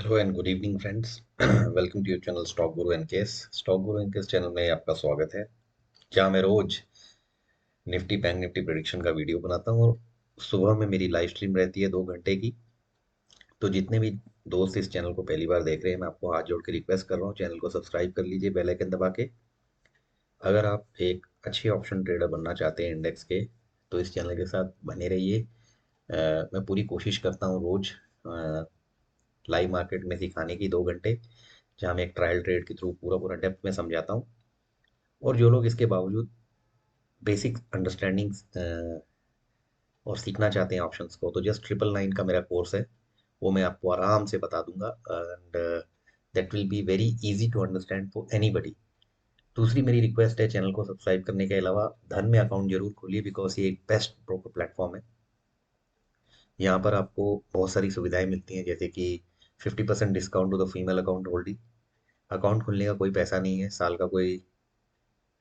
Hello and good evening friends. Welcome to your channel stock guru NKS. Stock guru NKS channel में आपका स्वागत है, जहां मैं रोज निफ्टी बैंक निफ्टी प्रेडिक्शन का वीडियो बनाता हूं और सुबह में मेरी लाइव स्ट्रीम रहती है 2 घंटे की। तो जितने भी दोस्त इस चैनल को पहली बार देख रहे हैं, मैं आपको हाथ जोड़ के रिक्वेस्ट कर रहा हूँ, चैनल को सब्सक्राइब कर लीजिए बेल आइकन दबा के। अगर आप एक अच्छे ऑप्शन ट्रेडर बनना चाहते हैं इंडेक्स के, तो इस चैनल के साथ बने रहिए। मैं पूरी कोशिश करता हूँ रोज लाइव मार्केट में सिखाने की 2 घंटे, जहाँ मैं एक ट्रायल ट्रेड के थ्रू पूरा पूरा डेप्थ में समझाता हूँ। और जो लोग इसके बावजूद बेसिक अंडरस्टैंडिंग और सीखना चाहते हैं ऑप्शंस को, तो जस्ट 999 का मेरा कोर्स है, वो मैं आपको आराम से बता दूंगा and that will be very easy to understand for anybody. दूसरी मेरी रिक्वेस्ट है, चैनल को सब्सक्राइब करने के अलावा धन में अकाउंट जरूर खोलिए, बिकॉज ये एक बेस्ट ब्रोकर प्लेटफॉर्म है। यहाँ पर आपको बहुत सारी सुविधाएं मिलती हैं, जैसे कि 50% discount to the female account holding. Account खुलने का कोई पैसा नहीं है, साल का कोई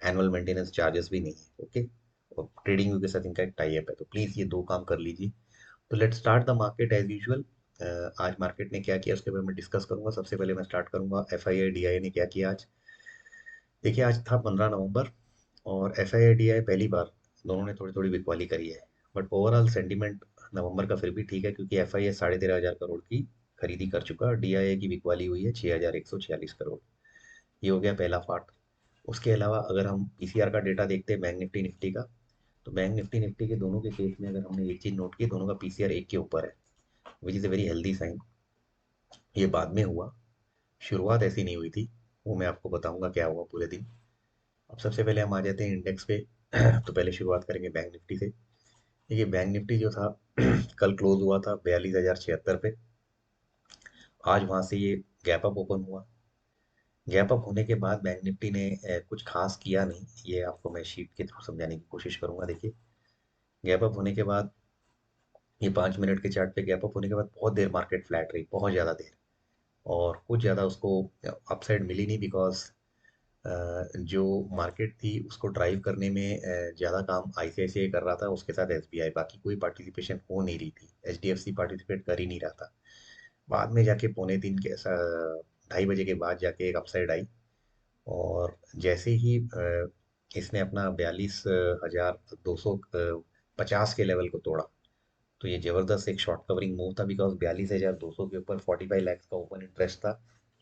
एनुअल मेंटेनेंस चार्जेस भी नहीं है। ओके। और ट्रेडिंग व्यू के साथ इनका एक टाई अप है, तो प्लीज़ ये दो काम कर लीजिए। तो let start the market as usual. आज मार्केट ने क्या किया उसके बारे में डिस्कस करूंगा। सबसे पहले मैं स्टार्ट करूंगा F I I D I ने क्या किया आज। देखिए, आज था 15 नवंबर, और F I I D I पहली बार दोनों ने थोड़ी थोड़ी बिकवाली करी है। बट ओवरऑल सेंटीमेंट नवंबर का फिर भी ठीक है, क्योंकि एफ आई आई 13,500 करोड़ की खरीदी कर चुका और डी आई आई की बिकवाली हुई है 6,146 करोड़। ये हो गया पहला पार्ट। उसके अलावा अगर हम पीसीआर का डेटा देखते हैं बैंक निफ्टी निफ्टी का, तो बैंक निफ्टी निफ्टी के दोनों के केस में अगर हमने एक चीज नोट की, दोनों का पीसीआर एक के ऊपर है, which is a very healthy sign. ये बाद में हुआ, शुरुआत ऐसी नहीं हुई थी। वो मैं आपको बताऊंगा क्या हुआ पूरे दिन। अब सबसे पहले हम आ जाते हैं इंडेक्स पे। तो पहले शुरुआत करेंगे बैंक निफ्टी से। देखिए, बैंक निफ्टी जो था कल क्लोज हुआ था 42,076 पे। आज वहां से ये गैप अप ओपन हुआ। गैप अप होने के बाद बैंक निफ्टी ने कुछ खास किया नहीं। ये आपको मैं शीट के थ्रू समझाने की कोशिश करूंगा। देखिए, गैप अप होने के बाद ये 5 मिनट के चार्ट पे गैप अप होने के बाद बहुत देर मार्केट फ्लैट रही, बहुत ज़्यादा देर। और कुछ ज़्यादा उसको अपसाइड मिली नहीं, बिकॉज जो मार्केट थी उसको ड्राइव करने में ज़्यादा काम आईसीआईसीआई कर रहा था, उसके साथ एसबीआई। बाकी कोई पार्टिसिपेशन हो नहीं रही थी, एचडीएफसी पार्टिसिपेट कर ही नहीं रहा था। बाद में जाके पौने 3 के ऐसा 2:30 बजे के बाद जाके एक अपसाइड आई। और जैसे ही इसने अपना 42,250 के लेवल को तोड़ा, तो ये जबरदस्त एक शॉर्ट कवरिंग मूव था, बिकॉज 42,200 के ऊपर 45 लाख का ओपन इंटरेस्ट था,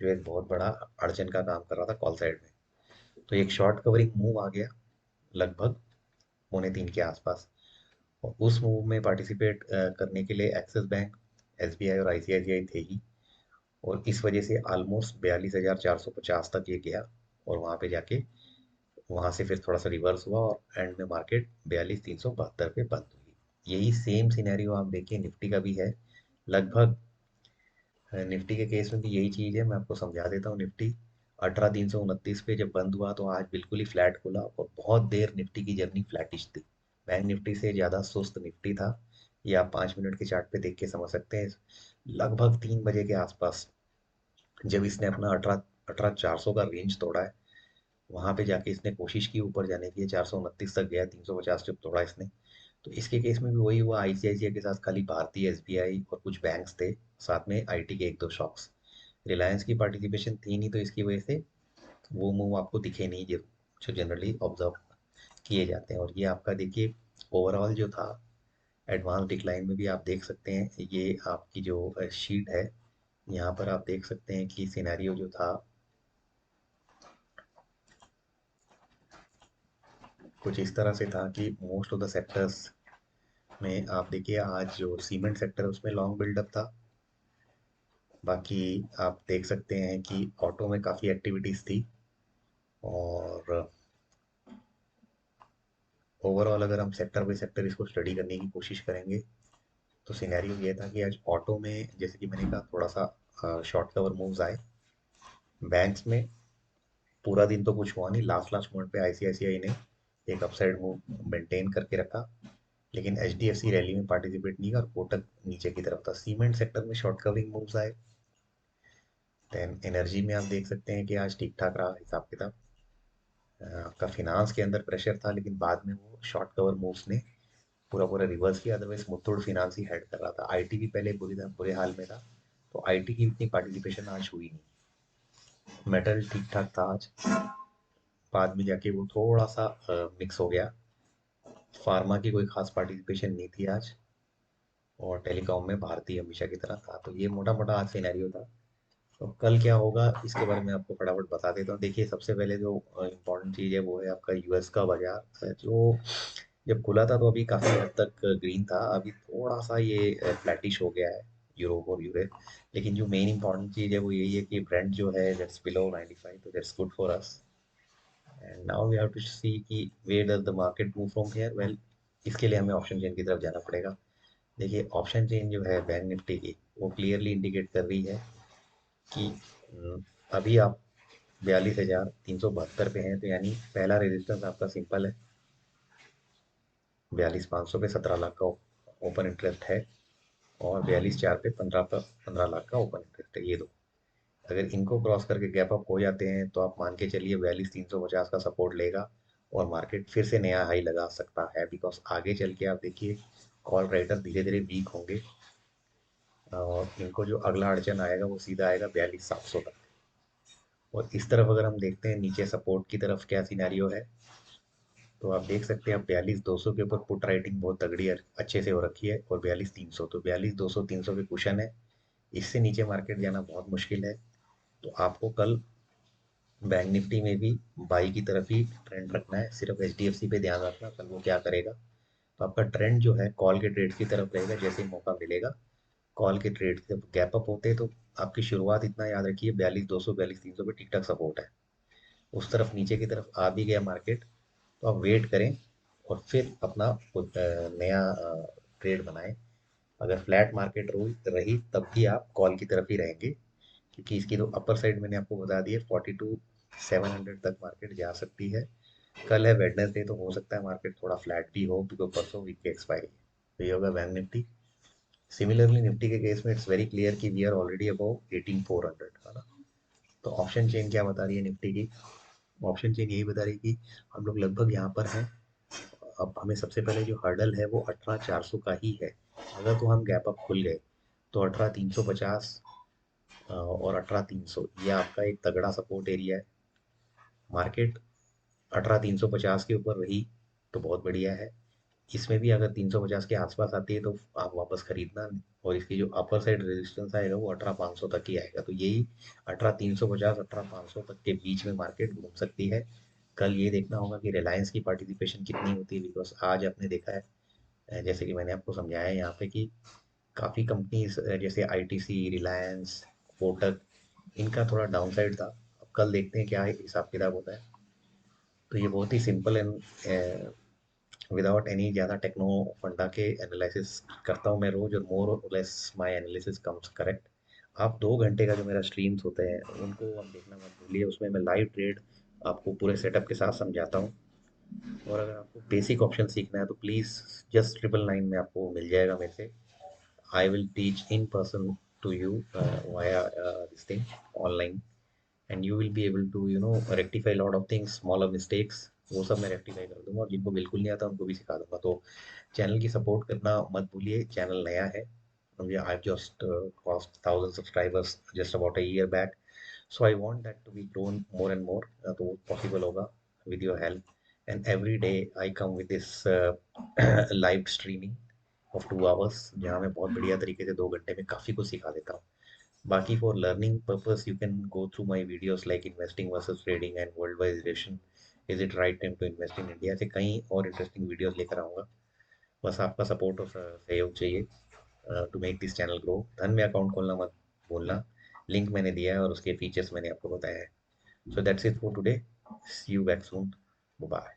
जो एक बहुत बड़ा अड़चन का काम कर रहा था कॉल साइड में। तो एक शॉर्ट कवरिंग मूव आ गया लगभग पौने 3 के आसपास। और उस मूव में पार्टिसिपेट करने के लिए एक्सिस बैंक, एसबीआई और आईसीआईसीआई थे ही। और इस वजह से ऑलमोस्ट 42,450 तक ये गया। और वहाँ पे जाके वहाँ से फिर थोड़ा सा रिवर्स हुआ, और एंड में मार्केट 42,372 पे बंद हुई। यही सेम सिनेरियो आप देखिए निफ्टी का भी है लगभग। निफ्टी के केस में भी यही चीज़ है, मैं आपको समझा देता हूँ। निफ्टी 18,329 पे जब बंद हुआ, तो आज बिल्कुल ही फ्लैट खुला, और बहुत देर निफ्टी की जर्नी फ्लैटिश थी। बैंक निफ्टी से ज़्यादा सुस्त निफ्टी था। ये आप 5 मिनट के चार्ट पे देख के समझ सकते हैं। लगभग 3 बजे के आसपास जब इसने अपना 18,400 का रेंज तोड़ा है, वहां पे जाके इसने कोशिश की ऊपर जाने की, 429 तक गया, 350 जब तोड़ा इसने। तो इसके केस में भी वही हुआ, आईसीआईसीआई के साथ खाली भारतीय, एसबीआई और कुछ बैंक्स थे, साथ में आईटी के एक दो शॉक्स। रिलायंस की पार्टिसिपेशन थी नहीं, तो इसकी वजह से वो मूव आपको दिखे नहीं, जो जनरली ऑब्जर्व किए जाते हैं। और ये आपका देखिए ओवरऑल जो था एडवांस डिक्लाइन में भी आप देख सकते हैं। ये आपकी जो शीट है, यहाँ पर आप देख सकते हैं कि सिनेरियो जो था कुछ इस तरह से था कि मोस्ट ऑफ द सेक्टर्स में आप देखिए, आज जो सीमेंट सेक्टर है उसमें लॉन्ग बिल्डअप था। बाकी आप देख सकते हैं कि ऑटो में काफ़ी एक्टिविटीज़ थी। और ओवरऑल अगर हम सेक्टर बाई सेक्टर इसको स्टडी करने की कोशिश करेंगे, तो सिनेरियो ये था कि आज ऑटो में, जैसे कि मैंने कहा, थोड़ा सा शॉर्ट कवर मूव्स आए। बैंक्स में पूरा दिन तो कुछ हुआ नहीं, लास्ट लास्ट मोमेंट पे आईसीआईसीआई ने एक अपसाइड मूव मेंटेन करके रखा, लेकिन एचडीएफसी रैली में पार्टिसिपेट नहीं किया, और कोटक नीचे की तरफ था। सीमेंट सेक्टर में शॉर्ट कवरिंग मूव्स आए। देन एनर्जी में आप देख सकते हैं कि आज ठीक ठाक रहा हिसाब किताब। आपका फिनांस के अंदर प्रेशर था, लेकिन बाद में वो शॉर्ट कवर मूव्स ने पूरा पूरा रिवर्स किया। अदरवाइज मुथूट फिनांस ही हेड कर रहा था। आईटी भी पहले बुरे हाल में था, तो आईटी की इतनी पार्टिसिपेशन आज हुई नहीं। मेटल ठीक ठाक था आज, बाद में जाके वो थोड़ा सा मिक्स हो गया। फार्मा की कोई खास पार्टिसिपेशन नहीं थी आज, और टेलीकॉम में भारती हमेशा की तरह था। तो ये मोटा मोटा आज सिनेरियो था। तो कल क्या होगा इसके बारे में आपको फटाफट बता देता हूँ। देखिए, सबसे पहले जो इम्पोर्टेंट चीज़ है वो है आपका यूएस का बाजार जो जब खुला था तो अभी काफ़ी हद तक ग्रीन था, अभी थोड़ा सा ये फ्लैटिश हो गया है, यूरोप और यूरे। लेकिन जो मेन इंपॉर्टेंट चीज़ है वो यही है कि ब्रेंट जो है दैट्स बिलो 95, तो that's good for us. And now we have to see कि where does the market move from here. Well, इसके लिए हमें ऑप्शन चेन की तरफ जाना पड़ेगा। देखिए, ऑप्शन चेन जो है बैंक निफ्टी की, वो क्लियरली इंडिकेट कर रही है कि अभी आप 42,372 पे हैं। तो यानी पहला रेजिस्टेंस आपका सिंपल है, 42,500 पे 17 लाख का ओपन इंटरेस्ट है, और 42,400 पे 15 लाख का ओपन इंटरेस्ट है। ये दो अगर इनको क्रॉस करके गैप अप हो जाते हैं तो आप मान के चलिए 42,350 का सपोर्ट लेगा, और मार्केट फिर से नया हाई लगा सकता है। बिकॉज आगे चल के आप देखिए कॉल राइटर धीरे धीरे वीक होंगे, और इनको जो अगला अड़चन आएगा वो सीधा आएगा 42,700 तक। और इस तरफ अगर हम देखते हैं नीचे सपोर्ट की तरफ क्या सिनेरियो है, तो आप देख सकते हैं 42,200 के ऊपर पुट राइटिंग बहुत तगड़ी अच्छे से हो रखी है, और 42,300, तो 42,200 300 के कुशन है। इससे नीचे मार्केट जाना बहुत मुश्किल है। तो आपको कल बैंक निफ्टी में भी बाई की तरफ ही ट्रेंड रखना है। सिर्फ एचडीएफसी पे ध्यान रखना कल वो क्या करेगा। तो आपका ट्रेंड जो है कॉल के ट्रेड की तरफ रहेगा। जैसे ही मौका मिलेगा कॉल के ट्रेड जब गैप अप होते हैं तो आपकी शुरुआत इतना याद रखिए 42,200 42,300 पे ठीक ठाक सपोर्ट है। उस तरफ नीचे की तरफ आ भी गया मार्केट तो आप वेट करें, और फिर अपना नया ट्रेड बनाएं। अगर फ्लैट मार्केट रही तब भी आप कॉल की तरफ ही रहेंगे, क्योंकि इसकी तो अपर साइड मैंने आपको बता दी है, 42,700 तक मार्केट जा सकती है। कल है वेडनेसडे, तो हो सकता है मार्केट थोड़ा फ्लैट भी हो, बिकॉज परसों वीक की एक्सपायरी है। तो ये होगा बैंक निफ्टी। सिमिलरली निफ्टी के केस में इट्स वेरी क्लियर कि वी आर ऑलरेडी अबव 18,400, है ना। तो ऑप्शन चेन क्या बता रही है निफ्टी की? ऑप्शन चेन यही बता रही है कि हम लोग लगभग यहाँ पर हैं। अब हमें सबसे पहले जो हर्डल है वो 18,400 का ही है। अगर तो हम गैप अप खुल गए तो 18,350 और 18,300 ये आपका एक तगड़ा सपोर्ट एरिया है। मार्केट 18,350 के ऊपर रही तो बहुत बढ़िया है। इसमें भी अगर 350 के आसपास आती है तो आप वापस खरीदना, और इसकी जो अपर साइड रेजिस्टेंस आएगा वो 18,500 तक ही आएगा। तो यही 18,350 18,500 तक के बीच में मार्केट घूम सकती है। कल ये देखना होगा कि रिलायंस की पार्टिसिपेशन कितनी होती है, बिकॉज आज आपने देखा है जैसे कि मैंने आपको समझाया है यहाँ पे कि काफ़ी कंपनीज जैसे आईटीसी, रिलायंस, कोटक, इनका थोड़ा डाउन साइड था। अब कल देखते हैं क्या हिसाब किताब होता है। तो ये बहुत ही सिंपल एंड विदाउट एनी ज़्यादा टेक्नो फंडा के एनालिसिस करता हूँ मैं रोज, और मोर और less my analysis comes correct. आप 2 घंटे का जो मेरा स्ट्रीम्स होते हैं उनको आप देखना मत भूलिए, उसमें मैं लाइव ट्रेड आपको पूरे सेटअप के साथ समझाता हूँ। और अगर आपको बेसिक ऑप्शन सीखना है तो प्लीज़ जस्ट 999 में आपको मिल जाएगा मेरे से। I will teach in person to you via this thing online, and you will be able to rectify lot of things, smaller mistakes, वो सब मैं रेक्टिफाई कर दूंगा, और जिनको बिल्कुल नहीं आता उनको भी सिखा दूंगा। तो चैनल की सपोर्ट करना मत भूलिए, चैनल नया है। I've just crossed 1,000 subscribers just about a year back, so I want that to be grown more and more, तो possible होगा with your help। and every day I come with this live streaming of 2 hours, जहाँ मैं बहुत बढ़िया तरीके से 2 घंटे में काफ़ी कुछ सिखा देता हूँ। बाकी for learning purpose you can go through my videos like investing versus trading and world wise relation, is it right time to invest in India, से कई और इंटरेस्टिंग वीडियोस लेकर आऊँगा। बस आपका सपोर्ट और सहयोग चाहिए to make this channel grow. Dhan में अकाउंट खोलना मत भूलना, लिंक मैंने दिया है और उसके फीचर्स मैंने आपको बताया है। So that's it for today, see you back soon, bye.